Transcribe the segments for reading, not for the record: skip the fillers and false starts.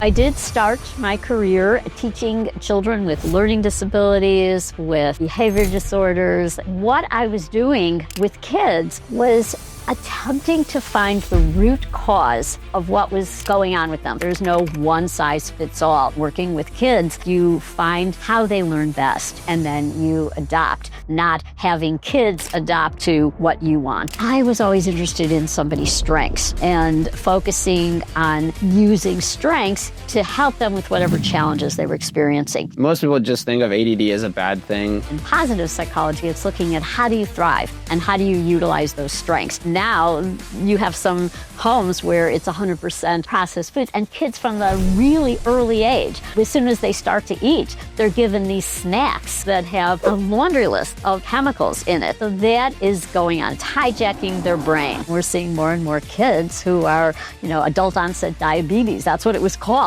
I did start my career teaching children with learning disabilities, with behavior disorders. What I was doing with kids was attempting to find the root cause of what was going on with them. There's no one size fits all. Working with kids, you find how they learn best, and then you adopt, not having kids adopt to what you want. I was always interested in somebody's strengths and focusing on using strengths to help them with whatever challenges they were experiencing. Most people just think of ADD as a bad thing. In positive psychology, it's looking at how do you thrive and how do you utilize those strengths. Now you have some homes where it's 100% processed foods, and kids from a really early age, as soon as they start to eat, they're given these snacks that have a laundry list of chemicals in it. So that is going on. It's hijacking their brain. We're seeing more and more kids who are, adult onset diabetes. That's what it was called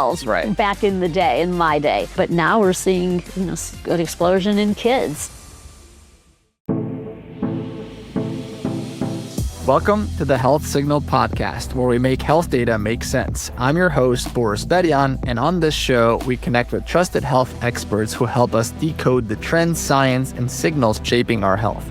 back in the day, in my day. But now we're seeing, an explosion in kids. Welcome to the Health Signal podcast, where we make health data make sense. I'm your host, Boris Berjan, and on this show, we connect with trusted health experts who help us decode the trends, science, and signals shaping our health.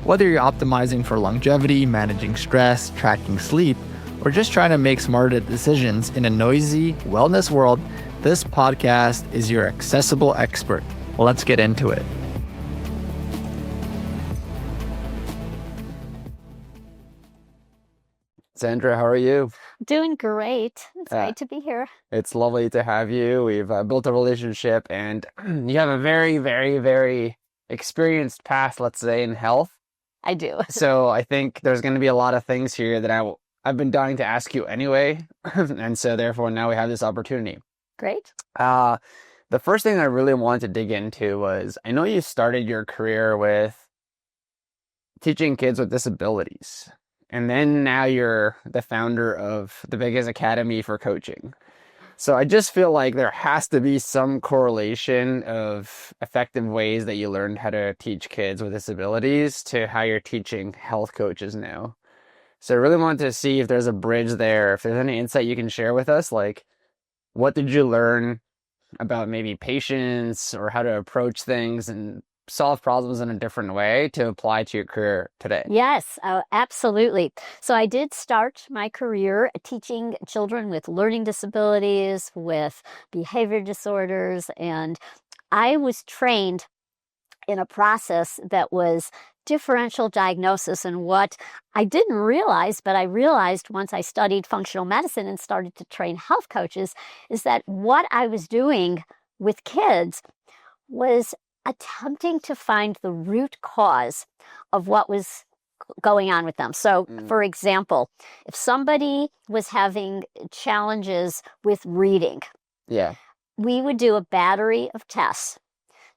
Whether you're optimizing for longevity, managing stress, tracking sleep, or just trying to make smarter decisions in a noisy wellness world, this podcast is your accessible expert. Let's get into it. Sandra, how are you? Doing great. It's great to be here. It's lovely to have you. We've built a relationship, and you have a very, very, very experienced past, let's say, in health. I do. So I think there's going to be a lot of things here that I've been dying to ask you anyway. And so therefore now we have this opportunity. Great. The first thing I really wanted to dig into was, I know you started your career with teaching kids with disabilities. And then now you're the founder of the biggest academy for coaching. So I just feel like there has to be some correlation of effective ways that you learned how to teach kids with disabilities to how you're teaching health coaches now. So I really wanted to see if there's a bridge there, if there's any insight you can share with us, like what did you learn about maybe patience or how to approach things and solve problems in a different way to apply to your career today? Yes, absolutely. So I did start my career teaching children with learning disabilities, with behavior disorders, and I was trained in a process that was differential diagnosis. And what I didn't realize, but I realized once I studied functional medicine and started to train health coaches, is that what I was doing with kids was attempting to find the root cause of what was going on with them. So, for example, if somebody was having challenges with reading, we would do a battery of tests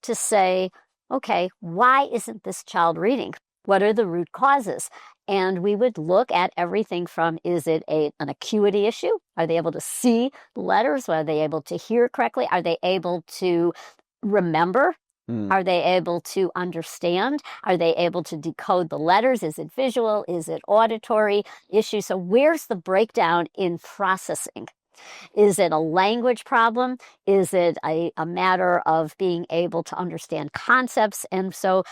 to say, okay, why isn't this child reading? What are the root causes? And we would look at everything from, is it an acuity issue? Are they able to see letters? Are they able to hear correctly? Are they able to remember? Are they able to understand? Are they able to decode the letters? Is it visual? Is it auditory issue? So where's the breakdown in processing? Is it a language problem? Is it a matter of being able to understand concepts? And so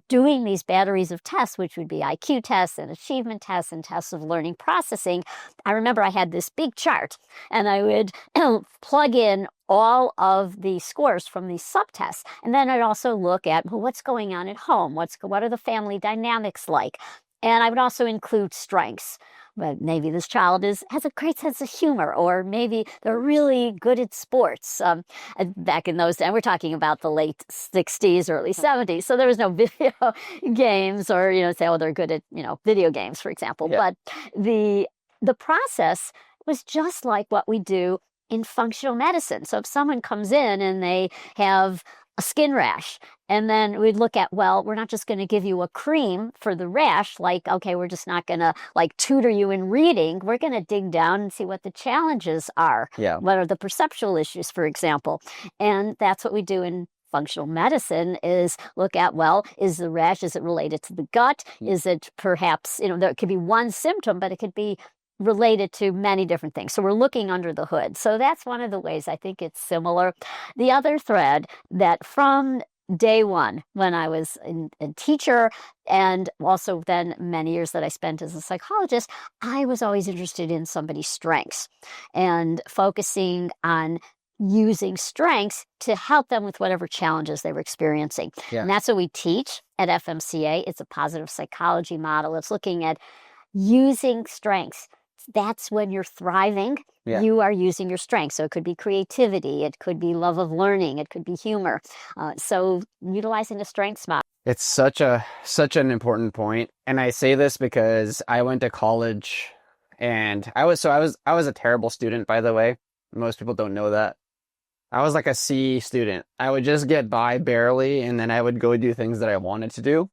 doing these batteries of tests, which would be IQ tests and achievement tests and tests of learning processing, I remember I had this big chart and I would plug in all of the scores from these subtests. And then I'd also look at, well, what's going on at home? What are the family dynamics like? And I would also include strengths. But maybe this child has a great sense of humor, or maybe they're really good at sports. Back in those days, we're talking about the late 60s, early 70s. So there was no video games or, say, oh, they're good at, video games, for example. Yeah. But the process was just like what we do in functional medicine. So if someone comes in and they have a skin rash, and then we'd look at, well, we're not just going to give you a cream for the rash, like, okay, we're just not going to tutor you in reading. We're going to dig down and see what the challenges are. Yeah. What are the perceptual issues, for example? And that's what we do in functional medicine, is look at, well, is the rash, is it related to the gut? Is it perhaps, there could be one symptom, but it could be related to many different things. So we're looking under the hood. So that's one of the ways I think it's similar. The other thread that from day one, when I was a teacher, and also then many years that I spent as a psychologist, I was always interested in somebody's strengths and focusing on using strengths to help them with whatever challenges they were experiencing. Yeah. And that's what we teach at FMCA. It's a positive psychology model. It's looking at using strengths. That's when you're thriving. Yeah. You are using your strengths. So it could be creativity, it could be love of learning, it could be humor. So utilizing the strengths model. It's such an important point. And I say this because I went to college and I was a terrible student, by the way. Most people don't know that. I was like a C student. I would just get by barely, and then I would go do things that I wanted to do.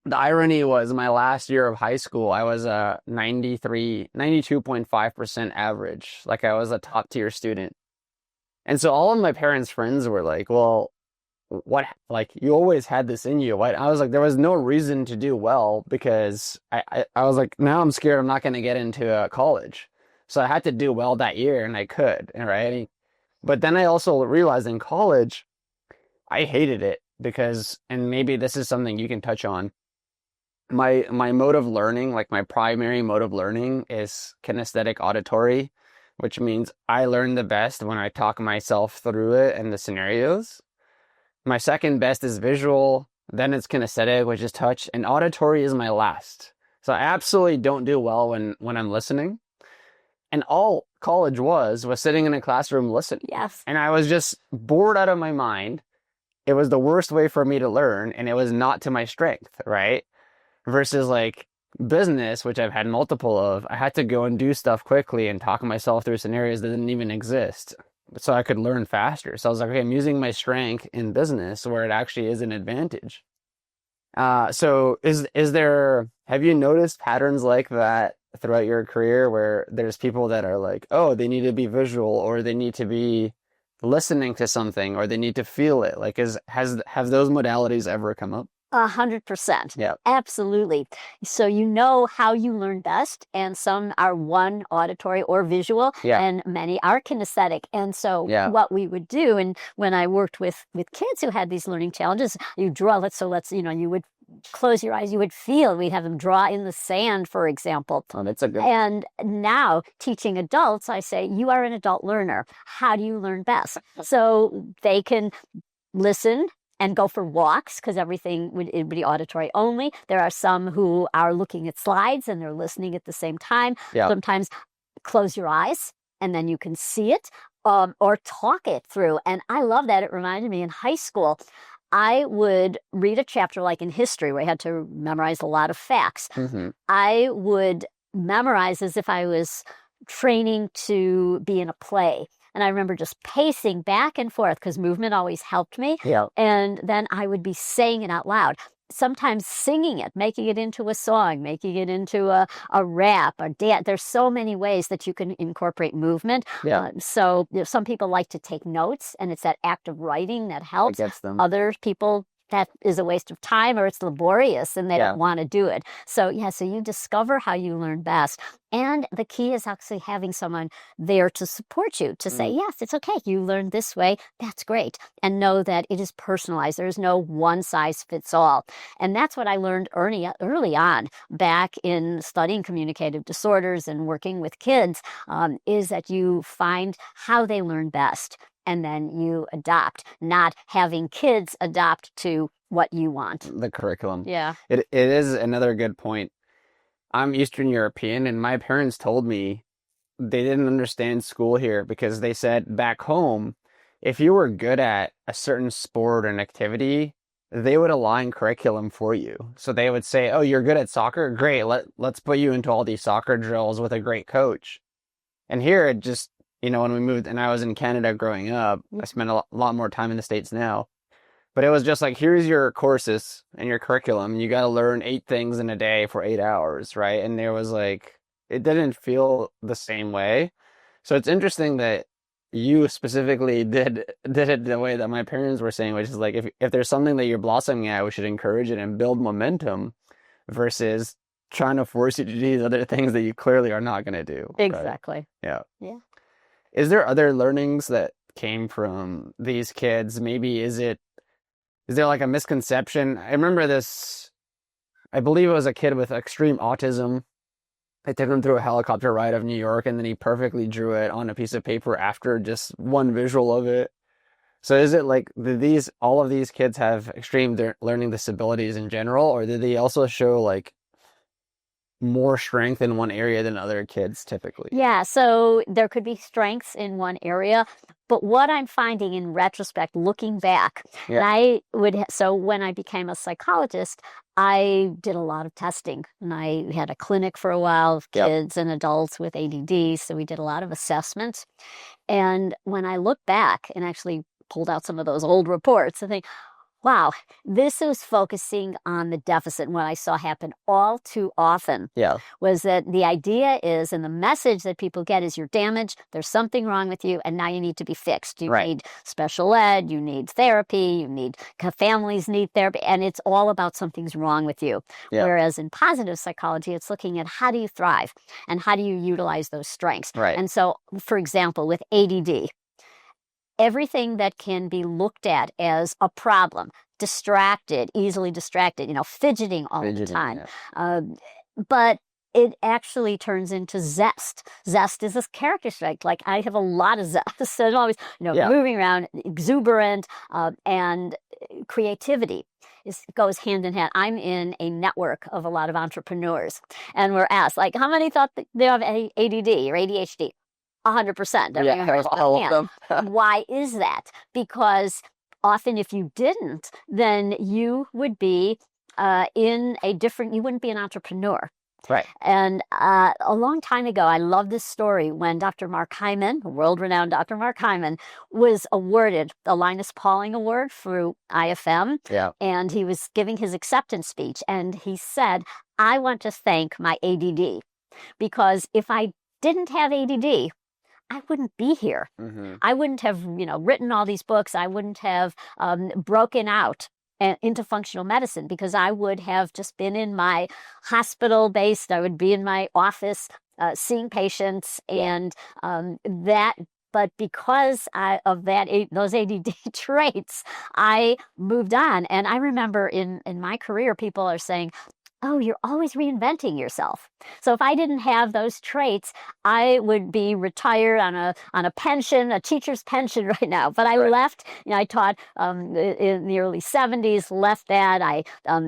The irony was my last year of high school, I was a 92.5% average. Like I was a top tier student. And so all of my parents' friends were like, well, what, like you always had this in you. What? I was like, there was no reason to do well because I was like, now I'm scared I'm not going to get into college. So I had to do well that year and I could, right? But then I also realized in college, I hated it because, and maybe this is something you can touch on. My mode of learning, like my primary mode of learning is kinesthetic auditory, which means I learn the best when I talk myself through it and the scenarios. My second best is visual, then it's kinesthetic, which is touch, and auditory is my last. So I absolutely don't do well when I'm listening. And all college was sitting in a classroom listening. Yes. And I was just bored out of my mind. It was the worst way for me to learn, and it was not to my strength, right? Versus like business, which I've had multiple of, I had to go and do stuff quickly and talk myself through scenarios that didn't even exist so I could learn faster. So I was like, okay, I'm using my strength in business where it actually is an advantage. So have you noticed patterns like that throughout your career where there's people that are like, oh, they need to be visual or they need to be listening to something or they need to feel it? Like, have those modalities ever come up? 100%. Yeah. Absolutely. So you know how you learn best, and some are one auditory or visual, Yeah. and many are kinesthetic. And so Yeah. what we would do, and when I worked with kids who had these learning challenges, you draw, you would close your eyes, you would feel, we'd have them draw in the sand, for example. Oh, that's a good. And now teaching adults, I say, you are an adult learner. How do you learn best? So they can listen and go for walks, because everything would be auditory only. There are some who are looking at slides and they're listening at the same time. Yeah. Sometimes close your eyes and then you can see it, or talk it through. And I love that. It reminded me in high school, I would read a chapter like in history where I had to memorize a lot of facts. Mm-hmm. I would memorize as if I was training to be in a play. And I remember just pacing back and forth because movement always helped me. Yeah. And then I would be saying it out loud, sometimes singing it, making it into a song, making it into a rap, a dance. There's so many ways that you can incorporate movement. Yeah. So some people like to take notes, and it's that act of writing that helps. It gets them. Other people, that is a waste of time, or it's laborious and they don't want to do it. So so you discover how you learn best. And the key is actually having someone there to support you, to say, yes, it's okay. You learned this way. That's great. And know that it is personalized. There's no one size fits all. And that's what I learned early on back in studying communicative disorders and working with kids, is that you find how they learn best. And then you adopt, not having kids adopt to what you want. The curriculum. Yeah. It is another good point. I'm Eastern European, and my parents told me they didn't understand school here because they said back home, if you were good at a certain sport or an activity, they would align curriculum for you. So they would say, oh, you're good at soccer? Great. Let's put you into all these soccer drills with a great coach. And here it just, when we moved and I was in Canada growing up, I spent a lot more time in the States now. But it was just like, here's your courses and your curriculum. You got to learn 8 things in a day for 8 hours, right? And there was like, it didn't feel the same way. So it's interesting that you specifically did it the way that my parents were saying, which is like, if there's something that you're blossoming at, we should encourage it and build momentum versus trying to force you to do these other things that you clearly are not going to do. Right? Exactly. Yeah. Yeah. Is there other learnings that came from these kids? Maybe is there like a misconception? I remember this, I believe it was a kid with extreme autism. I took him through a helicopter ride of New York, and then he perfectly drew it on a piece of paper after just one visual of it. So is it like, do all of these kids have extreme learning disabilities in general, or do they also show like more strength in one area than other kids typically? Yeah, so there could be strengths in one area, but what I'm finding in retrospect, looking back, and so when I became a psychologist, I did a lot of testing, and I had a clinic for a while of kids and adults with ADD, so we did a lot of assessments. And when I look back and actually pulled out some of those old reports, I think, wow, this was focusing on the deficit. And what I saw happen all too often was that the idea is, and the message that people get is, you're damaged, there's something wrong with you, and now you need to be fixed. You need special ed, you need therapy, families need therapy, and it's all about something's wrong with you. Whereas in positive psychology, it's looking at how do you thrive and how do you utilize those strengths. And so, for example, with ADD, everything that can be looked at as a problem, easily distracted, fidgeting all the time. But it actually turns into zest. Zest is this character strength. Like, I have a lot of zest. So I'm always, moving around, exuberant, and creativity goes hand in hand. I'm in a network of a lot of entrepreneurs, and we're asked, like, how many thought that they have ADD or ADHD? 100%. Why is that? Because often if you didn't, then you would be you wouldn't be an entrepreneur. And a long time ago, I love this story when Dr. Mark Hyman, world-renowned Dr. Mark Hyman, was awarded the Linus Pauling Award through IFM. And he was giving his acceptance speech. And he said, I want to thank my ADD, because if I didn't have ADD, I wouldn't be here. I wouldn't have, written all these books. I wouldn't have broken out into functional medicine, because I would have just been in my hospital-based, I would be in my office seeing patients, and but because of those ADD traits, I moved on. And I remember in my career, people are saying, oh, you're always reinventing yourself. So if I didn't have those traits, I would be retired on a pension, a teacher's pension right now. But I left, I taught in the early 70s, left that. I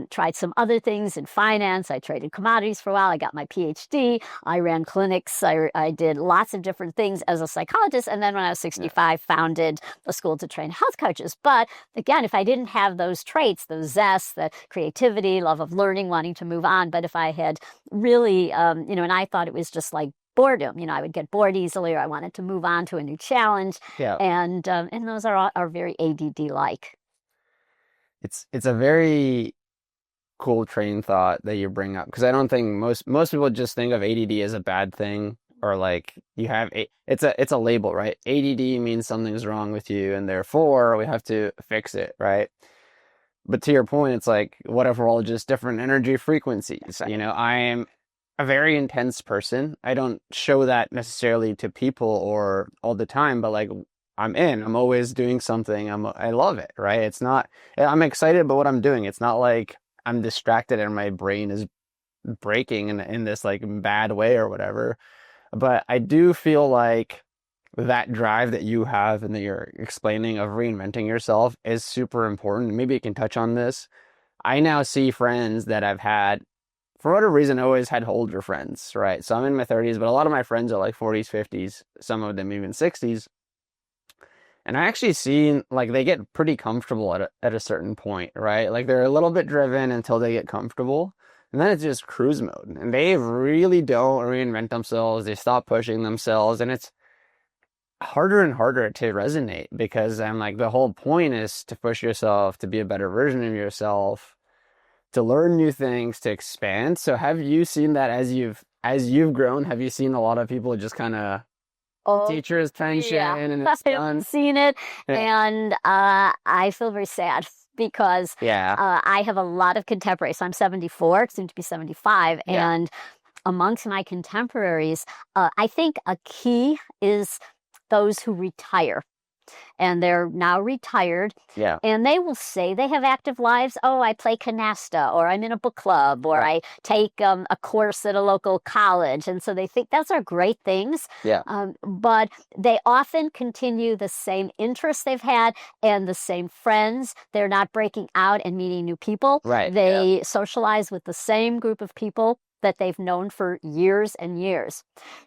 tried some other things in finance. I traded commodities for a while. I got my PhD. I ran clinics. I did lots of different things as a psychologist. And then when I was 65, founded a school to train health coaches. But again, if I didn't have those traits, those zest, the creativity, love of learning, wanting to move on. But if I had really, and I thought it was just like boredom, I would get bored easily, or I wanted to move on to a new challenge. And those are very ADD-like. It's a very cool train of thought that you bring up, because I don't think most people just think of ADD as a bad thing, or like it's a label, right? ADD means something's wrong with you, and therefore we have to fix it, right? But to your point, it's like, what if we're all just different energy frequencies? I am a very intense person. I don't show that necessarily to people or all the time, but like, I'm always doing something. I love it, right? It's not, I'm excited about what I'm doing. It's not like I'm distracted and my brain is breaking in this like bad way or whatever. But I do feel like that drive that you have and that you're explaining of reinventing yourself is super important. Maybe you can touch on this. I now see friends that I've had, for whatever reason, always had older friends, right? So I'm in my 30s, but a lot of my friends are like 40s, 50s, some of them even 60s. And I actually see like they get pretty comfortable at a certain point, right? Like they're a little bit driven until they get comfortable. And then it's just cruise mode. And they really don't reinvent themselves. They stop pushing themselves. And it's harder and harder to resonate, because I'm like, the whole point is to push yourself, to be a better version of yourself, to learn new things, to expand. So have you seen that as you've grown? Have you seen a lot of people just kind of teacher's pension and it's done? I've seen it, and I feel very sad, because Yeah. I have a lot of contemporaries. So I'm 74, soon to be 75, Yeah. and amongst my contemporaries, I think a key is those who retire. And they're now retired. Yeah. And they will say they have active lives. Oh, I play canasta, or I'm in a book club, or Right. I take a course at a local college. And so they think those are great things. Yeah. But they often continue the same interests they've had and the same friends. They're not breaking out and meeting new people. Right. They socialize with the same group of people that they've known for years and years.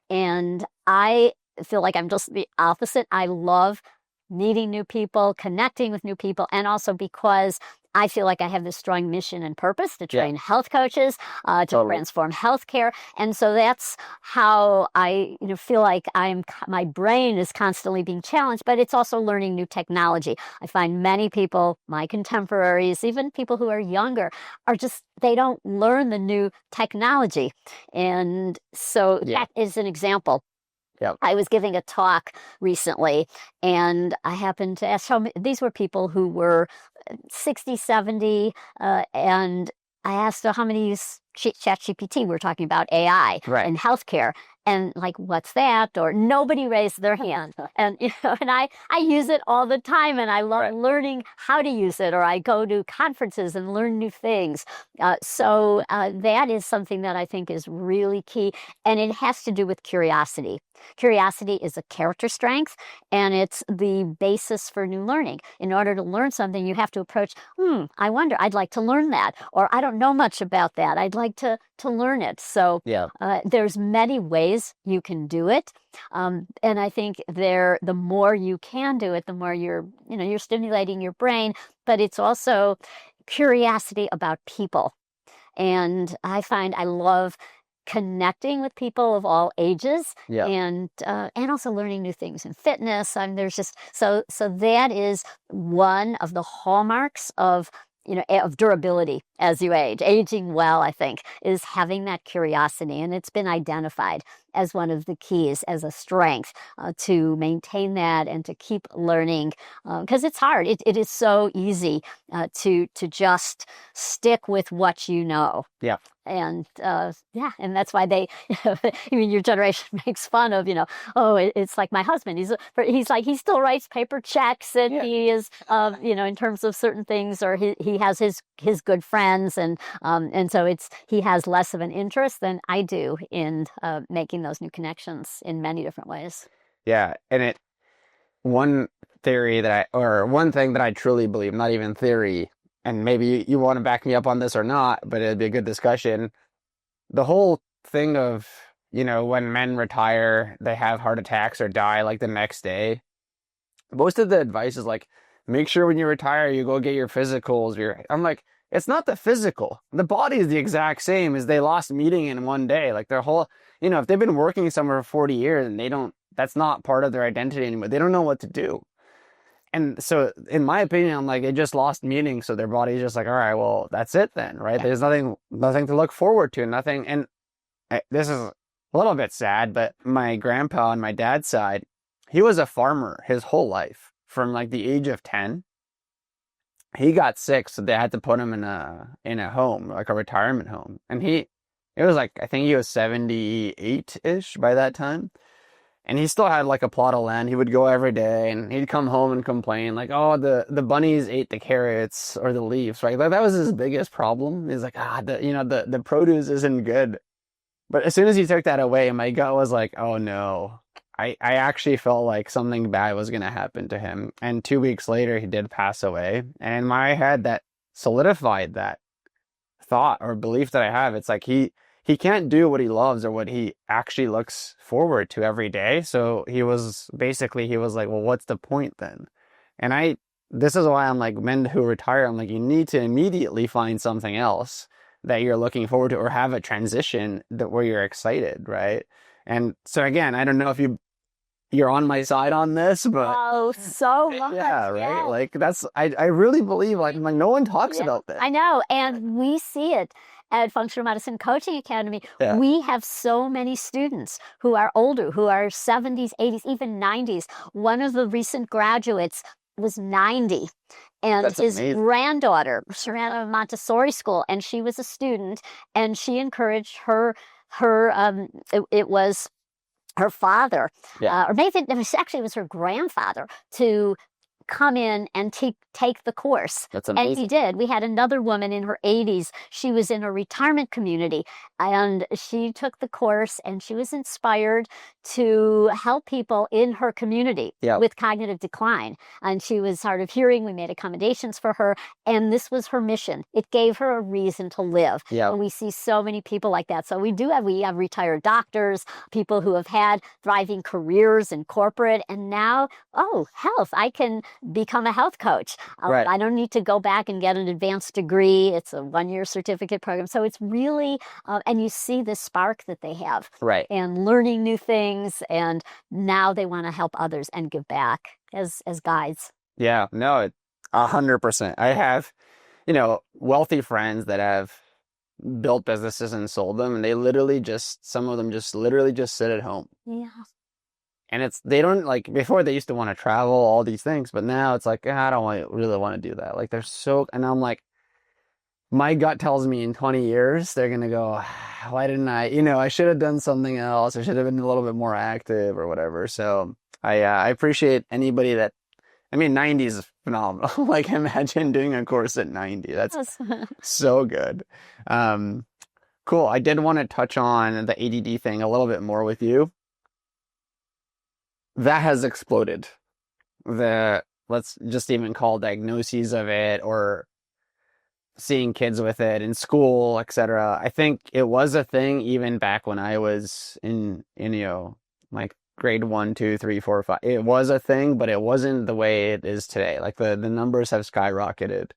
And I feel like I'm just the opposite. I love meeting new people, connecting with new people, and also because I feel like I have this strong mission and purpose to train health coaches, to transform healthcare. And so that's how I feel like my brain is constantly being challenged, but it's also learning new technology. I find many people, my contemporaries, even people who are younger, they don't learn the new technology. And so that is an example. Yep. I was giving a talk recently, and I happened to ask these were people who were 60, 70, and I asked how many use ChatGPT. We're talking about AI in healthcare. And like, what's that? Or nobody raised their hand. And and I use it all the time, and I love learning how to use it. Or I go to conferences and learn new things. So that is something that I think is really key, and it has to do with curiosity. Curiosity is a character strength, and it's the basis for new learning. In order to learn something, you have to approach, I wonder, I'd like to learn that, or I don't know much about that. I'd like to learn it. So there's many ways you can do it. And I think the more you can do it, the more you're stimulating your brain, but it's also curiosity about people. And I find I love connecting with people of all ages, and also learning new things in fitness. There's just so that is one of the hallmarks of durability as you age. Aging well, I think, is having that curiosity, and it's been identified as one of the keys, as a strength to maintain that and to keep learning, because it's hard. It is so easy to just stick with what you know. Yeah. And and that's why your generation makes fun of, it's like my husband. He's like, he still writes paper checks, and he is, in terms of certain things, or he has his good friends, and so he has less of an interest than I do in making those new connections in many different ways. Yeah, and one thing that I truly believe, not even theory, and maybe you want to back me up on this or not, but it'd be a good discussion. The whole thing of, when men retire, they have heart attacks or die like the next day. Most of the advice is like, make sure when you retire, you go get your physicals. I'm like, it's not the physical. The body is the exact same as they lost meeting in one day. Like their whole, if they've been working somewhere for 40 years and that's not part of their identity anymore. They don't know what to do. And so, in my opinion, I'm like, they just lost meaning, so their body's just like, all right, well, that's it then, right? Yeah. There's nothing to look forward to, nothing. And this is a little bit sad, but my grandpa on my dad's side, he was a farmer his whole life, from like the age of 10. He got sick, so they had to put him in a home, like a retirement home. And it was like, I think he was 78-ish by that time. And he still had like a plot of land. He would go every day, and he'd come home and complain like, oh, the bunnies ate the carrots or the leaves, right? Like, that was his biggest problem. He's like, the produce isn't good. But as soon as he took that away, my gut was like, oh no. I actually felt like something bad was going to happen to him. And 2 weeks later, he did pass away. And in my head, that solidified that thought or belief that I have. It's like he can't do what he loves or what he actually looks forward to every day. So he was like, well, what's the point then? And this is why I'm like, men who retire, I'm like, you need to immediately find something else that you're looking forward to, or have a transition where you're excited, right? And so again, I don't know if you're on my side on this, but so much. Yeah, right. Yeah. Like I really believe like no one talks about this. I know, and we see it at Functional Medicine Coaching Academy. Yeah. We have so many students who are older, who are 70s, 80s, even 90s. One of the recent graduates was 90. And That's his amazing. granddaughter, she ran a Montessori school, and she was a student, and she encouraged it was her father, Yeah. or maybe it was her grandfather, to come in and take the course. That's And he amazing. did. We had another woman in her 80s. She was in a retirement community, and she took the course, and she was inspired to help people in her community Yeah. with cognitive decline. And she was hard of hearing. We made accommodations for her, and this was her mission. It gave her a reason to live. Yeah. And we see so many people like that. So we have retired doctors, people who have had thriving careers in corporate, and now, health, I can become a health coach. Right. I don't need to go back and get an advanced degree. It's a 1-year certificate program. So it's really, and you see the spark that they have. Right. And learning new things. And now they want to help others and give back as guides. Yeah. No, 100%. I have, wealthy friends that have built businesses and sold them, and some of them just literally just sit at home. Yeah. And they don't, like, before they used to want to travel, all these things, but now it's like, I don't really want to do that. Like, and I'm like, my gut tells me in 20 years, they're going to go, why didn't I should have done something else. I should have been a little bit more active or whatever. So I appreciate anybody 90 is phenomenal. Like, imagine doing a course at 90. That's so good. Cool. I did want to touch on the ADD thing a little bit more with you. That has exploded. Let's just even call diagnoses of it, or seeing kids with it in school, etc. I think it was a thing even back when I was in like grade 1, 2, 3, 4, 5. It was a thing, but it wasn't the way it is today. Like, the numbers have skyrocketed.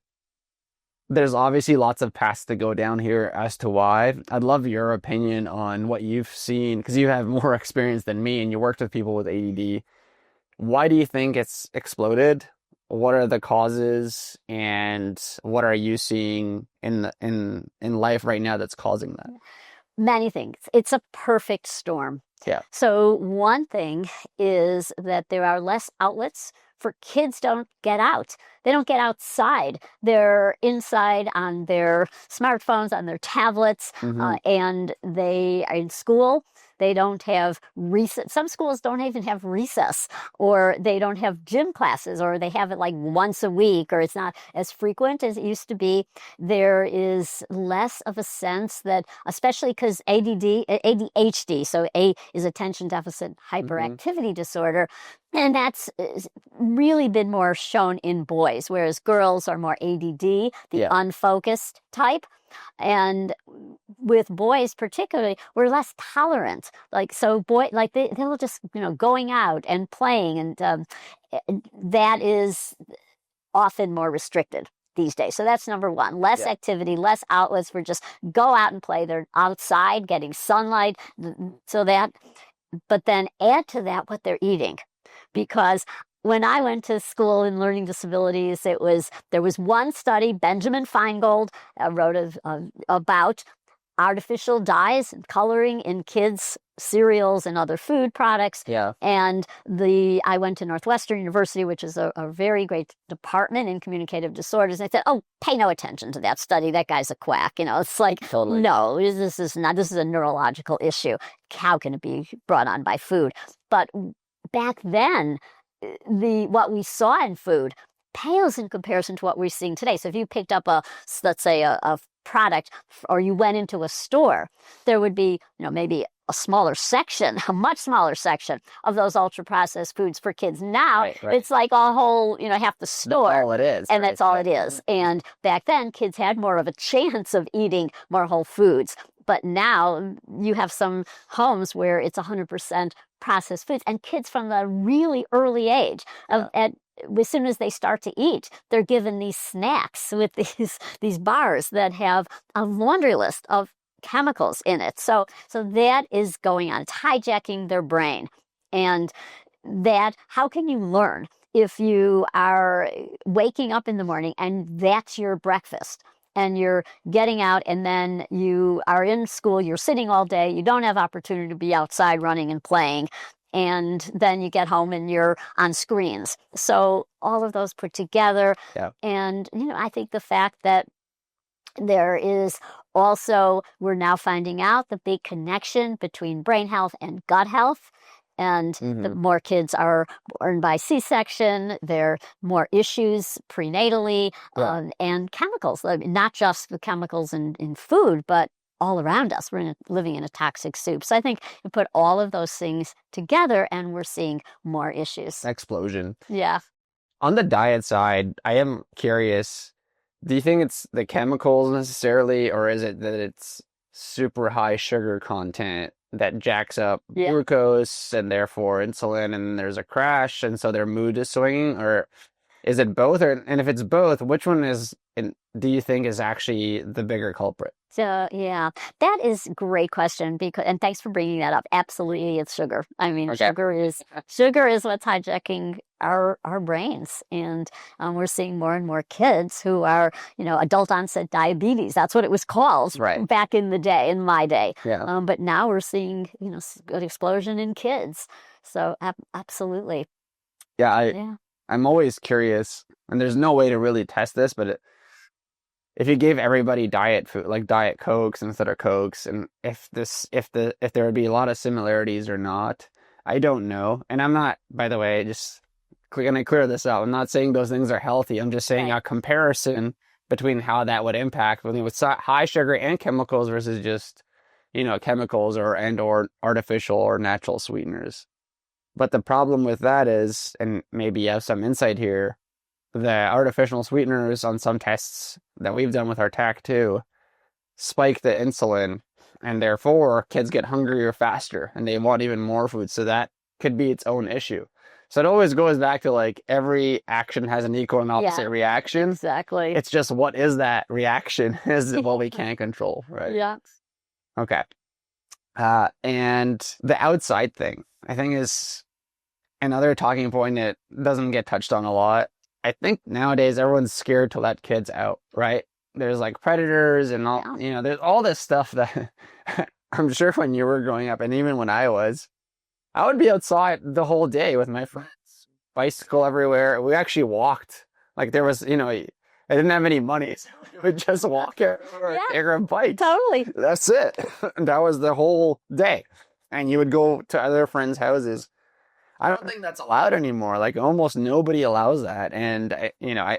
There's obviously lots of paths to go down here as to why. I'd love your opinion on what you've seen, because you have more experience than me and you worked with people with ADD. Why do you think it's exploded? What are the causes, and what are you seeing in life right now that's causing that? Many things. It's a perfect storm. Yeah. So one thing is that there are less outlets for kids. Don't get out. They don't get outside. They're inside on their smartphones, on their tablets, and they are in school. They don't have recess. Some schools don't even have recess, or they don't have gym classes, or they have it like once a week, or it's not as frequent as it used to be. There is less of a sense that, especially because ADHD, so A is attention deficit hyperactivity disorder, and that's really been more shown in boys, whereas girls are more ADD, the unfocused type. And with boys particularly, we're less tolerant. Like, so they'll just, going out and playing, and that is often more restricted these days. So that's number one. Less activity, less outlets for just go out and play. They're outside getting sunlight. But then add to that what they're eating. Because when I went to school in learning disabilities, there was one study, Benjamin Feingold wrote about artificial dyes and coloring in kids' cereals and other food products. Yeah. And I went to Northwestern University, which is a very great department in communicative disorders. And they said, pay no attention to that study. That guy's a quack. It's like, totally. No, this is a neurological issue. How can it be brought on by food? But back then, what we saw in food pales in comparison to what we're seeing today. So if you picked up let's say a product, or you went into a store, there would be, maybe a much smaller section of those ultra processed foods for kids. Now it's like a whole, half the store. That's all it is. And that's all it is. And back then, kids had more of a chance of eating more whole foods. But now you have some homes where it's 100% processed foods, and kids from a really early age, as soon as they start to eat, they're given these snacks with these bars that have a laundry list of chemicals in it. So that is going on. It's hijacking their brain. And how can you learn if you are waking up in the morning and that's your breakfast? And you're getting out, and then you are in school, you're sitting all day, you don't have opportunity to be outside running and playing, and then you get home and you're on screens. So all of those put together. Yeah. And, I think the fact that there is also, we're now finding out the big connection between brain health and gut health. And the more kids are born by C-section, there are more issues prenatally, and chemicals, not just the chemicals in food, but all around us. We're living in a toxic soup. So I think you put all of those things together and we're seeing more issues. Explosion. Yeah. On the diet side, I am curious, do you think it's the chemicals necessarily, or is it that it's super high sugar content that jacks up glucose and therefore insulin, and there's a crash and so their mood is swinging? Or is it both? And if it's both, which one do you think is actually the bigger culprit? So, yeah, that is a great question, and thanks for bringing that up. Absolutely, it's sugar. I mean, sugar is what's hijacking our brains, and we're seeing more and more kids who are, adult onset diabetes. That's what it was called back in the day, in my day. Yeah. But now we're seeing, an explosion in kids. So absolutely. Yeah, I'm always curious, and there's no way to really test this, but if you gave everybody diet food, like Diet Cokes instead of Cokes, and if there would be a lot of similarities or not, I don't know. And I'm not, by the way, just gonna clear this out. I'm not saying those things are healthy. I'm just saying a comparison between how that would impact with high sugar and chemicals versus just, chemicals or artificial or natural sweeteners. But the problem with that is, and maybe you have some insight here, the artificial sweeteners on some tests that we've done with our TAC2 spike the insulin, and therefore kids get hungrier faster and they want even more food. So that could be its own issue. So it always goes back to like every action has an equal and opposite reaction. Exactly. It's just what is that reaction is what we can't control, right? Yeah. Okay. And the outside thing, I think, is another talking point that doesn't get touched on a lot. I think nowadays everyone's scared to let kids out, right? There's like predators and all, there's all this stuff that I'm sure when you were growing up, and even when I would be outside the whole day with my friends, bicycle everywhere. We actually walked. Like there was, I didn't have any money, so we would just walk everywhere, take bikes. Totally. That's it. That was the whole day. And you would go to other friends' houses. I don't think that's allowed anymore. Like almost nobody allows that. And I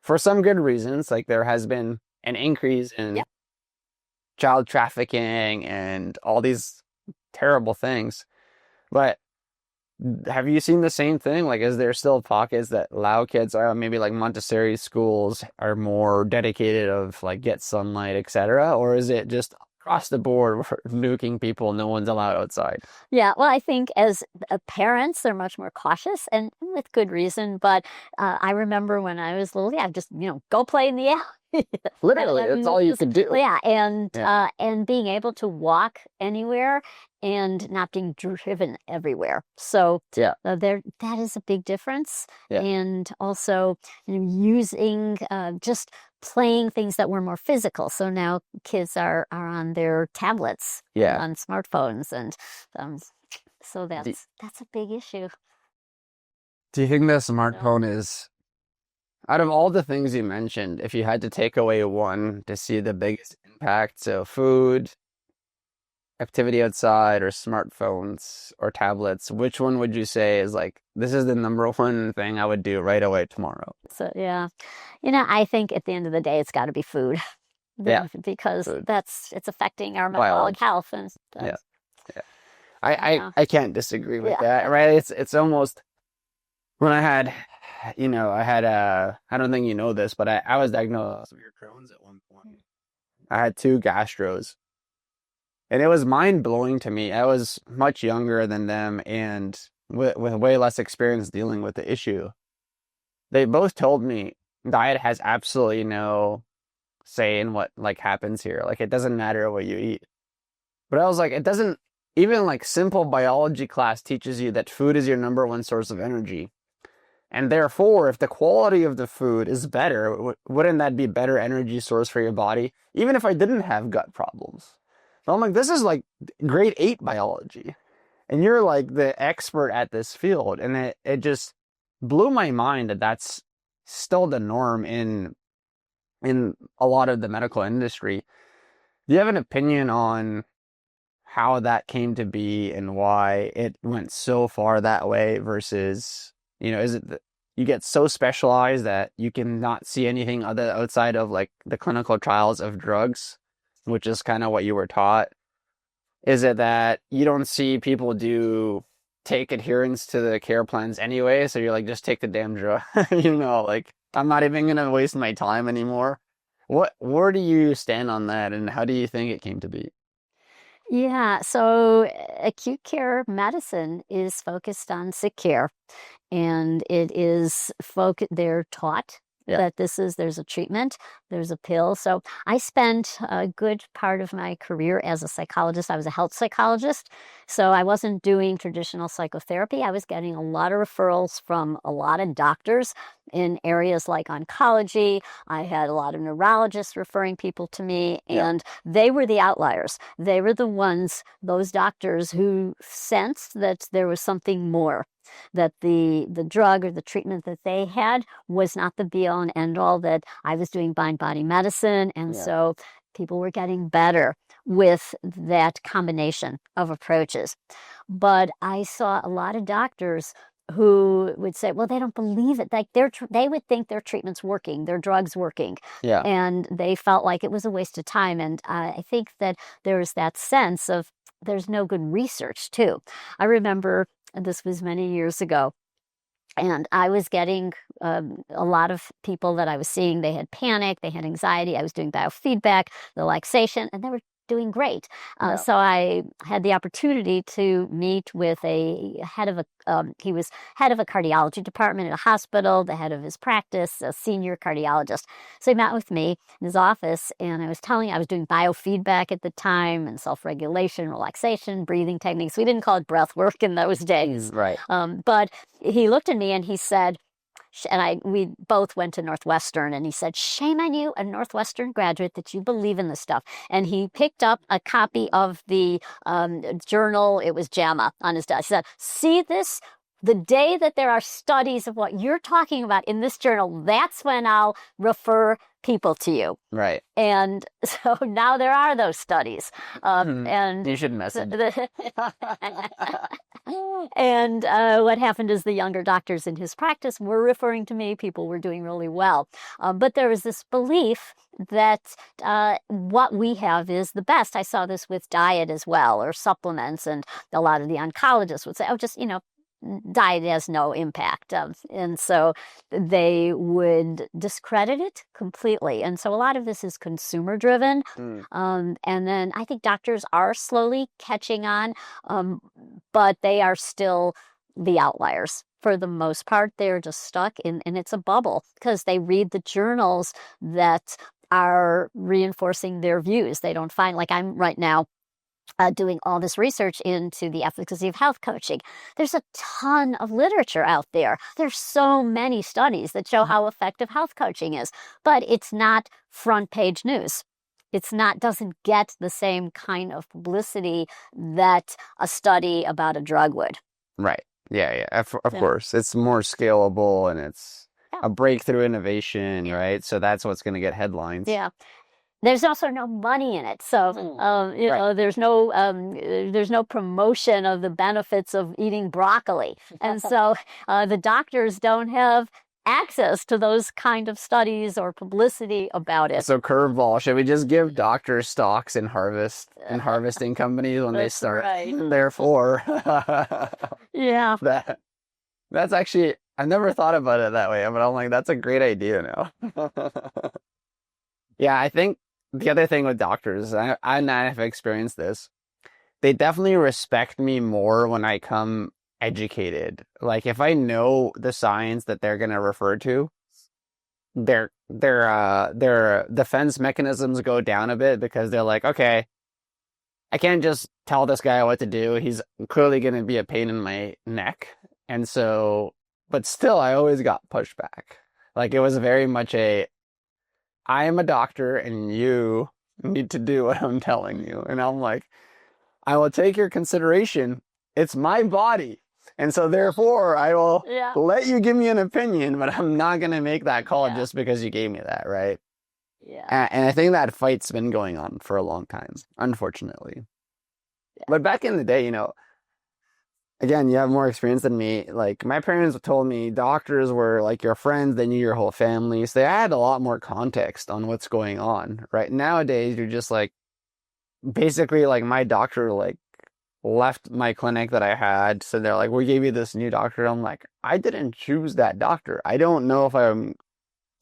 for some good reasons, like there has been an increase in child trafficking and all these terrible things. But have you seen the same thing? Like, is there still pockets that allow kids, maybe like Montessori schools are more dedicated of like get sunlight, etc.? Or is it just across the board nuking people, no one's allowed outside? Yeah, well, I think as parents, they're much more cautious, and with good reason. But I remember when I was little, just go play in the alley. Literally, that's all you could do. Yeah, and being able to walk anywhere and not being driven everywhere. So that is a big difference. Yeah. And also using just playing things that were more physical. So now kids are on their tablets, on smartphones, and so that's a big issue. Do you think the smartphone is, out of all the things you mentioned, if you had to take away one to see the biggest impact, so food, activity outside, or smartphones or tablets, which one would you say is like, this is the number one thing I would do right away tomorrow? So I think at the end of the day, it's got to be food. Because food. It's affecting our metabolic health. And I can't disagree with that, right? It's almost, when I had, I don't think you know this, but I was diagnosed with Crohn's at one point. I had 2 gastros. And it was mind-blowing to me. I was much younger than them and with way less experience dealing with the issue. They both told me diet has absolutely no say in what happens here. Like, it doesn't matter what you eat. But I was like, it doesn't, even simple biology class teaches you that food is your number one source of energy. And therefore, if the quality of the food is better, wouldn't that be a better energy source for your body? Even if I didn't have gut problems. So I'm like, this is grade 8 biology. And you're like the expert at this field. And it just blew my mind that that's still the norm in a lot of the medical industry. Do you have an opinion on how that came to be and why it went so far that way versus, is it that you get so specialized that you can not see anything other outside of like the clinical trials of drugs, which is kind of what you were taught? Is it that you don't see people take adherence to the care plans anyway, so you're like, just take the damn drug, like I'm not even gonna waste my time anymore? Where do you stand on that, and how do you think it came to be? Yeah, so acute care medicine is focused on sick care, and it is they're taught Yeah. that there's a treatment, there's a pill. So I spent a good part of my career as a psychologist. I was a health psychologist, so I wasn't doing traditional psychotherapy. I was getting a lot of referrals from a lot of doctors in areas like oncology. I had a lot of neurologists referring people to me, and they were the outliers. They were the ones, those doctors who sensed that there was something more, that the drug or the treatment that they had was not the be-all and end-all, that I was doing mind-body medicine, and so people were getting better with that combination of approaches. But I saw a lot of doctors who would say, well, they don't believe it. Like they would think their treatment's working, their drug's working. Yeah. And they felt like it was a waste of time. And I think that there's that sense of there's no good research too. I remember, and this was many years ago, and I was getting a lot of people that I was seeing, they had panic, they had anxiety. I was doing biofeedback, relaxation, and they were doing great. So I had the opportunity to meet with he was head of a cardiology department at a hospital, the head of his practice, a senior cardiologist. So he met with me in his office, and I was doing biofeedback at the time, and self-regulation, relaxation, breathing techniques. We didn't call it breath work in those days. Right. But he looked at me and he said, and we both went to Northwestern, and he said, shame on you, a Northwestern graduate, that you believe in this stuff. And he picked up a copy of the journal, it was JAMA, on his desk. He said, see this? The day that there are studies of what you're talking about in this journal, that's when I'll refer people to you. Right. And so now there are those studies. And you should message. And what happened is the younger doctors in his practice were referring to me. People were doing really well. But there was this belief that what we have is the best. I saw this with diet as well, or supplements. And a lot of the oncologists would say, oh, just, diet has no impact. And so they would discredit it completely. And so a lot of this is consumer driven. And then I think doctors are slowly catching on, but they are still the outliers. For the most part, they're just stuck in, and it's a bubble because they read the journals that are reinforcing their views. They don't find, like I'm right now, doing all this research into the efficacy of health coaching. There's a ton of literature out there. There's so many studies that show how effective health coaching is, but it's not front page news. Doesn't get the same kind of publicity that a study about a drug would. Right. Yeah. Of course. It's more scalable, and it's a breakthrough innovation, right? So that's what's going to get headlines. Yeah. There's also no money in it, so there's no promotion of the benefits of eating broccoli, and so the doctors don't have access to those kind of studies or publicity about it. So curveball, should we just give doctors stocks in harvesting companies when they start? Right. Therefore, yeah, that's actually, I've never thought about it that way, but I'm like, that's a great idea now. Yeah, I think the other thing with doctors, I have experienced this, they definitely respect me more when I come educated. Like if I know the science that they're going to refer to, their defense mechanisms go down a bit, because they're like, okay, I can't just tell this guy what to do. He's clearly going to be a pain in my neck. And so, but still, I always got pushback. Like it was very much I am a doctor and you need to do what I'm telling you. And I'm like, I will take your consideration it's my body. And so therefore I will let you give me an opinion, but I'm not going to make that call just because you gave me that, right? Yeah. And I think that fight's been going on for a long time, unfortunately. Yeah. But back in the day, again, you have more experience than me. Like, my parents told me doctors were like your friends, they knew your whole family. So they had a lot more context on what's going on, right? Nowadays, you're just like, basically, like, my doctor, like, left my clinic that I had. So they're like, we gave you this new doctor. I'm like, I didn't choose that doctor. I don't know if I'm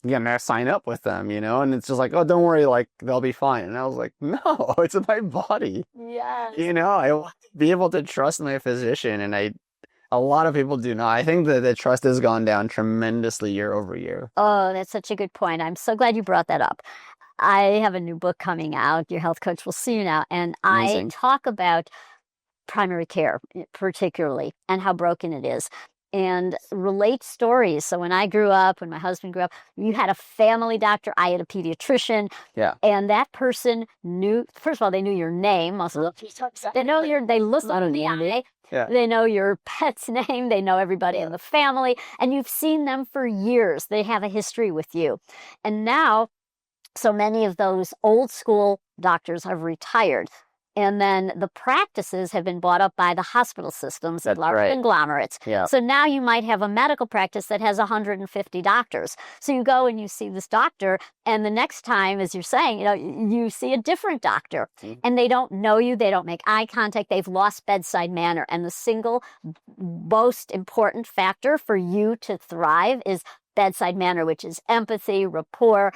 gonna sign up with them, and it's just like, oh, don't worry, like, they'll be fine. And I was like, no, it's my body. Yes. I want to be able to trust my physician, and a lot of people do not. I think that the trust has gone down tremendously year over year. Oh, that's such a good point. I'm so glad you brought that up. I have a new book coming out, Your Health Coach Will See You Now, and Amazing. I talk about primary care particularly and how broken it is, and relate stories. So when I grew up, when my husband grew up, you had a family doctor, I had a pediatrician, and that person knew, first of all, they knew your name. They looked on the eye. They know your pet's name. They know everybody in the family, and you've seen them for years. They have a history with you. And now, so many of those old school doctors have retired. And then the practices have been bought up by the hospital systems and large conglomerates. Yeah. So now you might have a medical practice that has 150 doctors. So you go and you see this doctor, and the next time, as you're saying, you see a different doctor. Mm-hmm. And they don't know you. They don't make eye contact. They've lost bedside manner. And the single most important factor for you to thrive is bedside manner, which is empathy, rapport,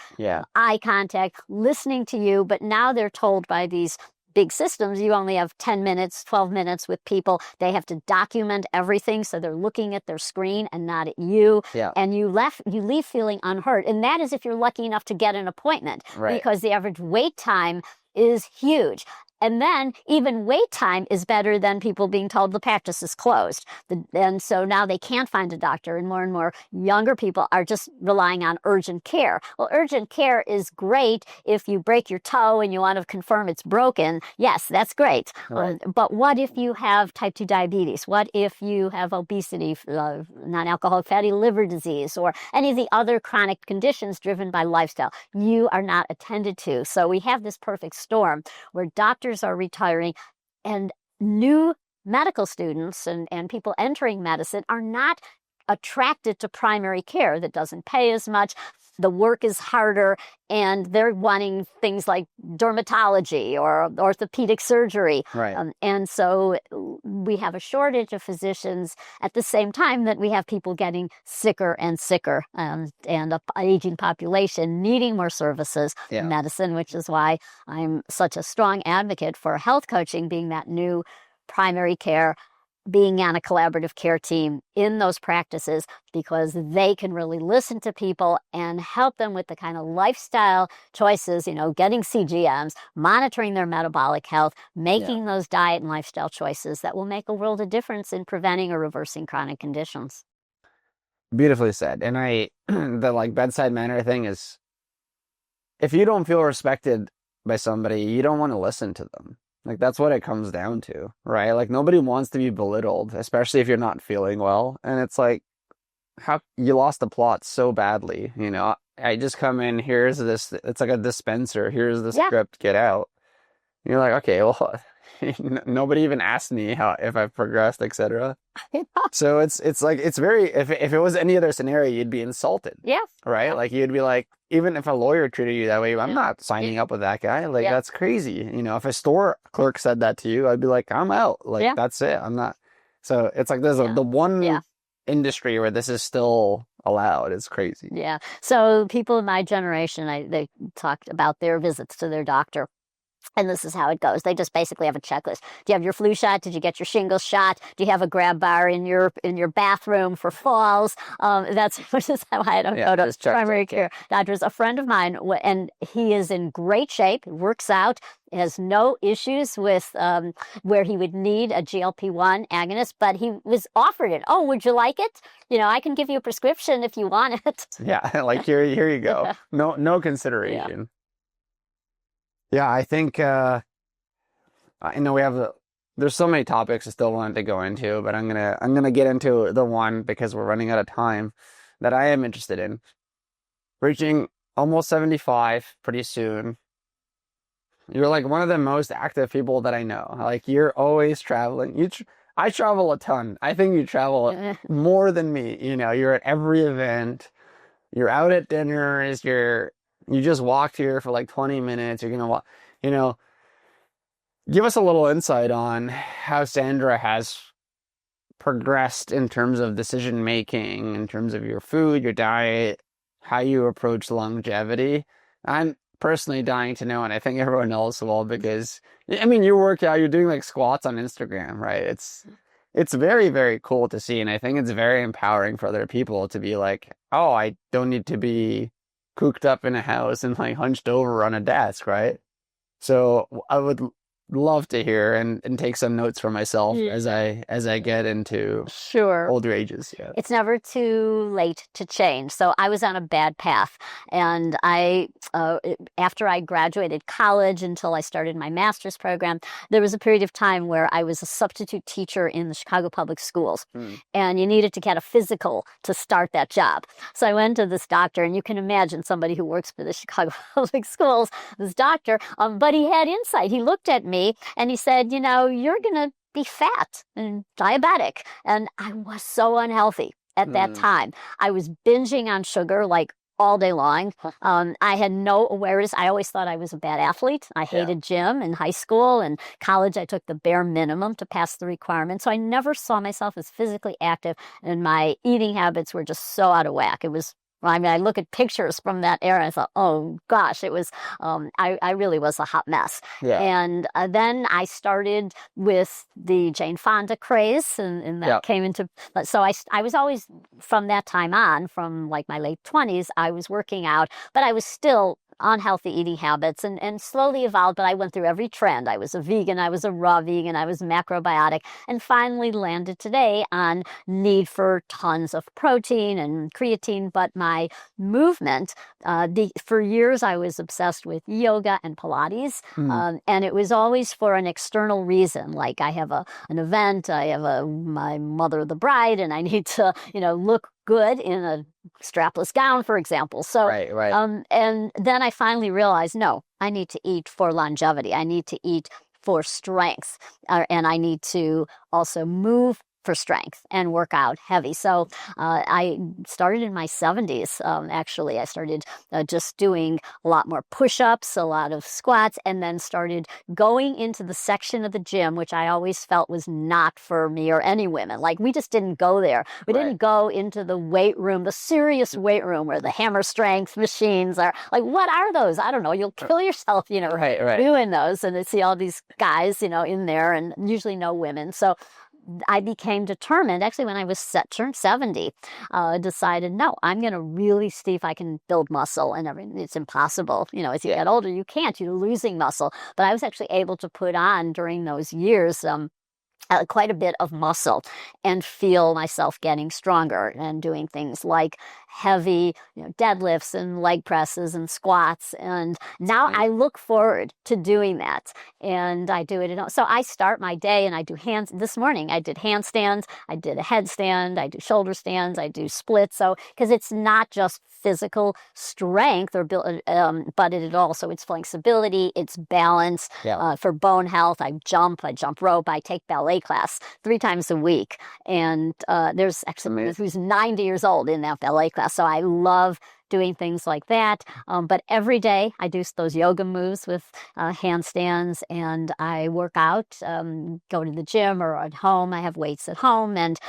eye contact, listening to you. But now they're told by these big systems, you only have 10 minutes, 12 minutes with people. They have to document everything, so they're looking at their screen and not at you. Yeah. And you leave feeling unheard. And that is if you're lucky enough to get an appointment, because the average wait time is huge. And then even wait time is better than people being told the practice is closed. And so now they can't find a doctor, and more younger people are just relying on urgent care. Well, urgent care is great if you break your toe and you want to confirm it's broken. Yes, that's great. Right. But what if you have type 2 diabetes? What if you have obesity, non-alcoholic fatty liver disease, or any of the other chronic conditions driven by lifestyle? You are not attended to. So we have this perfect storm where doctors are retiring, and new medical students and people entering medicine are not attracted to primary care that doesn't pay as much. The work is harder, and they're wanting things like dermatology or orthopedic surgery. Right. And so we have a shortage of physicians at the same time that we have people getting sicker and sicker, and an aging population needing more services in medicine, which is why I'm such a strong advocate for health coaching being that new primary care, being on a collaborative care team in those practices, because they can really listen to people and help them with the kind of lifestyle choices, getting CGMs, monitoring their metabolic health, making those diet and lifestyle choices that will make a world of difference in preventing or reversing chronic conditions. Beautifully said. And the bedside manner thing is, if you don't feel respected by somebody, you don't want to listen to them. Like, that's what it comes down to, right? Like, nobody wants to be belittled, especially if you're not feeling well. And it's like, how you lost the plot so badly, I just come in, here's this, it's like a dispenser, here's the script, get out. And you're like, okay, well, nobody even asked me if I've progressed, etc. So it's like, it's very, if it was any other scenario, you'd be insulted. Yeah. Right? Like, you'd be like, even if a lawyer treated you that way, I'm not signing up with that guy. Like, that's crazy. If a store clerk said that to you, I'd be like, I'm out. Like, that's it. I'm not. So it's like, there's the one industry where this is still allowed. It's crazy. Yeah. So people in my generation, they talked about their visits to their doctor. And this is how it goes. They just basically have a checklist. Do you have your flu shot? Did you get your shingles shot? Do you have a grab bar in your bathroom for falls? That's which is how I don't go to primary care doctors. A friend of mine, and he is in great shape, works out, has no issues with where he would need a GLP-1 agonist, but he was offered it. Oh, would you like it? I can give you a prescription if you want it. Yeah, like here you go. No consideration. Yeah, I think, I know we have there's so many topics I still wanted to go into, but I'm gonna get into the one because we're running out of time that I am interested in. Reaching almost 75 pretty soon. You're like one of the most active people that I know. Like you're always traveling. I travel a ton. I think you travel more than me. You know, you're at every event. You're out at dinners. You just walked here for like 20 minutes. You're gonna walk. You know, give us a little insight on how Sandra has progressed in terms of decision making, in terms of your food, your diet, how you approach longevity. I'm personally dying to know, and I think everyone else will, because I mean, you work out, you're doing like squats on Instagram, right? It's very, very cool to see, and I think it's very empowering for other people to be like, oh, I don't need to be cooped up in a house and like hunched over on a desk, right? So I would love to hear and take some notes for myself as I get into older ages. Yeah. It's never too late to change. So I was on a bad path, and after I graduated college until I started my master's program, there was a period of time where I was a substitute teacher in the Chicago Public Schools, and you needed to get a physical to start that job. So I went to this doctor, and you can imagine somebody who works for the Chicago Public Schools, this doctor, but he had insight. He looked at me and he said, you know, you're going to be fat and diabetic. And I was so unhealthy at that time. I was binging on sugar like all day long. I had no awareness. I always thought I was a bad athlete. I hated gym in high school and college. I took the bare minimum to pass the requirements. So I never saw myself as physically active, and my eating habits were just so out of whack. It was, I mean, I look at pictures from that era and I thought, oh gosh, it was, I really was a hot mess. Yeah. And then I started with the Jane Fonda craze, and that came into, so I was always, from that time on, from like my late 20s, I was working out, but I was still unhealthy eating habits and slowly evolved, but I went through every trend. I was a vegan, I was a raw vegan, I was macrobiotic, and finally landed today on need for tons of protein and creatine. But my movement, for years I was obsessed with yoga and Pilates, and it was always for an external reason. Like I have an event, I have my mother the bride, and I need to, look good in a strapless gown, for example. So, right. And then I finally realized, no, I need to eat for longevity. I need to eat for strength, and I need to also move for strength and work out heavy. So I started in my 70s, actually. I started just doing a lot more push-ups, a lot of squats, and then started going into the section of the gym, which I always felt was not for me or any women. Like, we just didn't go there. We didn't go into the weight room, the serious weight room where the hammer strength machines are. Like, what are those? I don't know. You'll kill yourself, doing those. And I see all these guys, in there, and usually no women. So I became determined, actually, when I was turned 70, decided, no, I'm going to really see if I can build muscle and everything. It's impossible. As you get older, you can't. You're losing muscle. But I was actually able to put on during those years quite a bit of muscle and feel myself getting stronger and doing things like heavy deadlifts and leg presses and squats. And now I look forward to doing that. And I do it. So I start my day and I do hands. This morning I did handstands, I did a headstand, I do shoulder stands, I do splits. So, because it's not just physical strength but it also, it's flexibility, it's balance. For bone health, I jump rope, I take ballet class 3 times a week. And there's actually who's 90 years old in that ballet class. So I love doing things like that. But every day I do those yoga moves with handstands, and I work out, go to the gym or at home. I have weights at home, and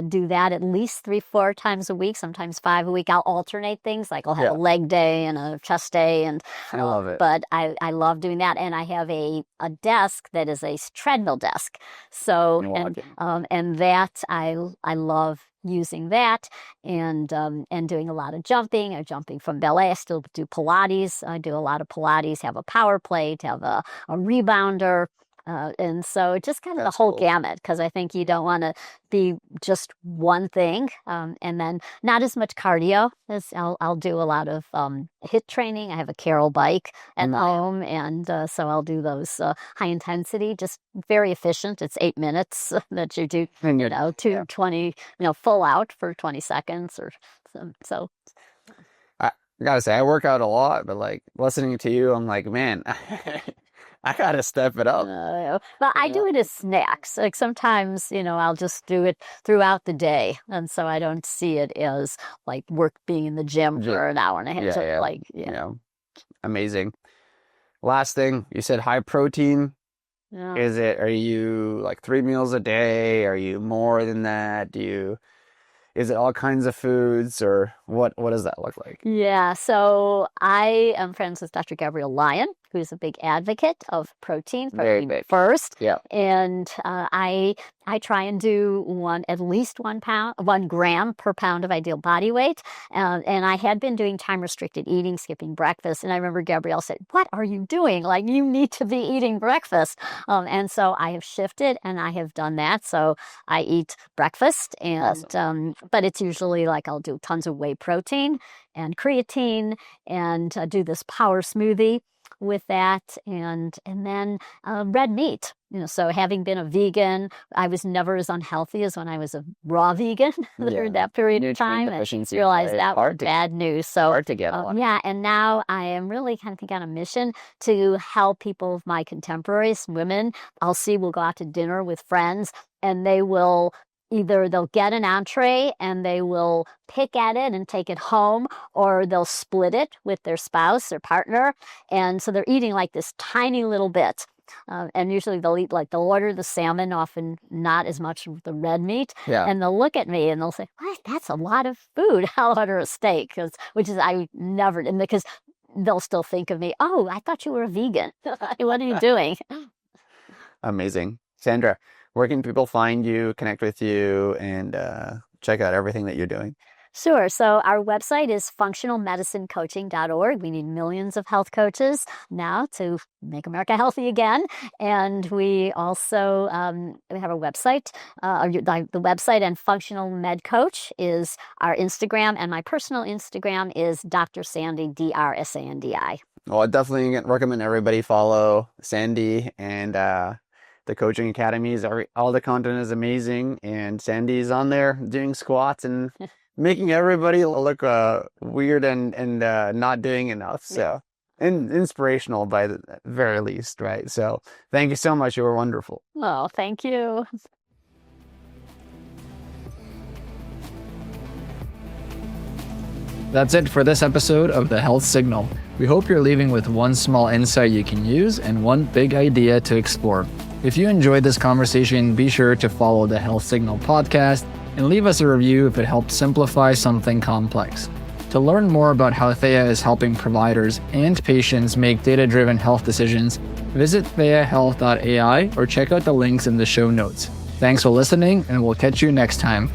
do that at least 3-4 times a week, sometimes 5 a week. I'll alternate things, like I'll have a leg day and a chest day. And I love it. But I love doing that. And I have a desk that is a treadmill desk. So, and that I love using that, and doing a lot of jumping. I'm jumping from ballet. I still do Pilates. I do a lot of Pilates, have a power plate, have a rebounder. And so just kind of That's the whole cool. gamut, because I think you don't want to be just one thing. And then not as much cardio as I'll do a lot of HIIT training. I have a Carol bike at home, and so I'll do those high intensity, just very efficient. It's 8 minutes that you do, And you know, 20, full out for 20 seconds or so. I gotta say, I work out a lot, but like listening to you, I'm like, man, I gotta step it up. But I do it as snacks. Like sometimes, I'll just do it throughout the day. And so I don't see it as like work being in the gym for an hour and a half. Yeah. Amazing. Last thing, you said high protein. Yeah. Are you like 3 meals a day? Are you more than that? Is it all kinds of foods, or what does that look like? Yeah, so I am friends with Dr. Gabrielle Lyon, who's a big advocate of protein big. first. Yeah. And I try and do at least 1 gram per pound of ideal body weight. And I had been doing time restricted eating, skipping breakfast. And I remember Gabrielle said, "What are you doing? Like, you need to be eating breakfast." And so I have shifted and I have done that. So I eat breakfast, and Awesome. but it's usually like I'll do tons of whey protein and creatine, and do this power smoothie with that, and then red meat. So having been a vegan, I was never as unhealthy as when I was a raw vegan during that period of time. I realized that was bad news. So hard to get on. Yeah, and now I am really kind of on a mission to help people of my contemporaries, women. We'll go out to dinner with friends, and they'll get an entree and they will pick at it and take it home, or they'll split it with their spouse or partner. And so they're eating like this tiny little bit. And usually they'll order the salmon, often not as much of the red meat. Yeah. And they'll look at me and they'll say, "What? That's a lot of food. I'll order a steak," which is I never, and because they'll still think of me, "Oh, I thought you were a vegan. What are you doing?" Amazing. Sandra, where can people find you, connect with you, and check out everything that you're doing? Sure. So our website is functionalmedicinecoaching.org. We need millions of health coaches now to make America healthy again. And we also we have a website. The website and Functional Med Coach is our Instagram, and my personal Instagram is Dr. Sandy, DrSandi. Well, I definitely recommend everybody follow Sandy and the coaching academies. All the content is amazing, and Sandy's on there doing squats and making everybody look weird and not doing enough. So, and inspirational by the very least, right? So, thank you so much. You were wonderful. Oh, thank you. That's it for this episode of The Health Signal. We hope you're leaving with one small insight you can use and one big idea to explore. If you enjoyed this conversation, be sure to follow the Health Signal podcast and leave us a review if it helped simplify something complex. To learn more about how Theia is helping providers and patients make data-driven health decisions, visit theiahealth.ai or check out the links in the show notes. Thanks for listening, and we'll catch you next time.